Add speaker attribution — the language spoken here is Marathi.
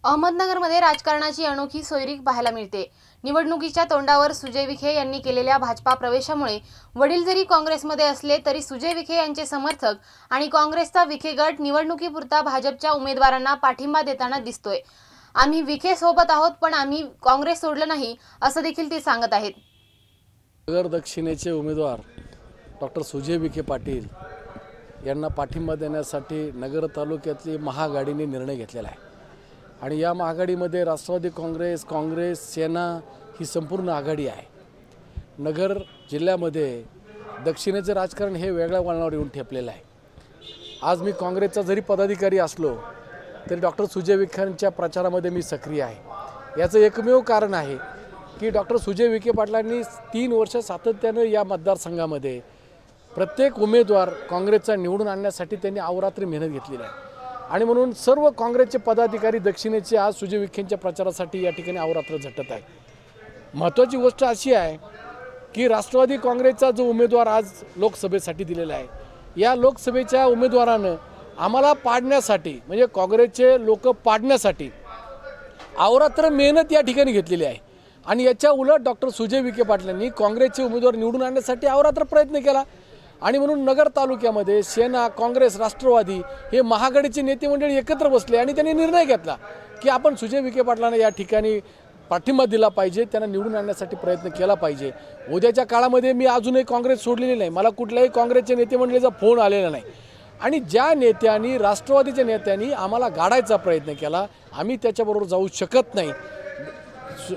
Speaker 1: अहमदनगरमध्ये राजकारणाची अनोखी सोयरीक पाहायला मिळते। निवडणुकीच्या तोंडावर सुजय विखे यांनी केलेल्या भाजपा प्रवेशामुळे वडील जरी काँग्रेसमध्ये असले तरी सुजय विखे यांचे समर्थक आणि काँग्रेसचा विखे गट निवडणुकीपुरता भाजपच्या उमेदवारांना पाठिंबा देताना दिसतोय। आम्ही विखे सोबत आहोत पण आम्ही काँग्रेस सोडलं नाही असं देखील ते सांगत आहेत।
Speaker 2: नगर दक्षिणेचे उमेदवार डॉक्टर सुजय विखे पाटील यांना पाठिंबा देण्यासाठी नगर तालुक्यातली महाआघाडीने निर्णय घेतलेला आहे आणि या महाआघाडीमध्ये राष्ट्रवादी काँग्रेस सेना ही संपूर्ण आघाडी आहे। नगर जिल्ह्यामध्ये दक्षिणेचे राजकारण हे वेगळ्या वळणावर येऊन ठेपलेलं आहे। आज मी काँग्रेसचा जरी पदाधिकारी असलो तरी डॉक्टर सुजय विखेंच्या प्रचारामध्ये मी सक्रिय आहे। याचं एकमेव कारण आहे की डॉक्टर सुजय विखे पाटलांनी 3 वर्ष सातत्यानं या मतदारसंघामध्ये प्रत्येक उमेदवार काँग्रेसचा निवडून आणण्यासाठी त्यांनी अहोरात्री मेहनत घेतलेली आहे आणि म्हणून सर्व काँग्रेसचे पदाधिकारी दक्षिणेचे आज सुजय विखेंच्या प्रचारासाठी या ठिकाणी अहोरात्र झटत आहे। महत्त्वाची गोष्ट अशी आहे की राष्ट्रवादी काँग्रेसचा जो उमेदवार आज लोकसभेसाठी दिलेला आहे, या लोकसभेच्या उमेदवारानं आम्हाला पाडण्यासाठी म्हणजे काँग्रेसचे लोक पाडण्यासाठी अहोरात्र मेहनत या ठिकाणी घेतलेली आहे आणि याच्या उलट डॉक्टर सुजय विखे पाटलांनी काँग्रेसचे उमेदवार निवडून आणण्यासाठी अहोरात्र प्रयत्न केला आणि म्हणून नगर तालुक्यामध्ये सेना, काँग्रेस, राष्ट्रवादी हे महाआघाडीचे नेते मंडळी एकत्र बसले आणि त्यांनी निर्णय घेतला की आपण सुजय विखे पाटलांना या ठिकाणी पाठिंबा दिला पाहिजे, त्यांना निवडून आणण्यासाठी प्रयत्न केला पाहिजे। उद्याच्या काळामध्ये मी अजूनही काँग्रेस सोडलेली नाही, मला कुठल्याही काँग्रेसच्या नेते मंडळीचा फोन आलेला नाही आणि ज्या नेत्यांनी राष्ट्रवादीच्या नेत्यांनी आम्हाला गाडायचा प्रयत्न केला आम्ही त्याच्याबरोबर जाऊ शकत नाही।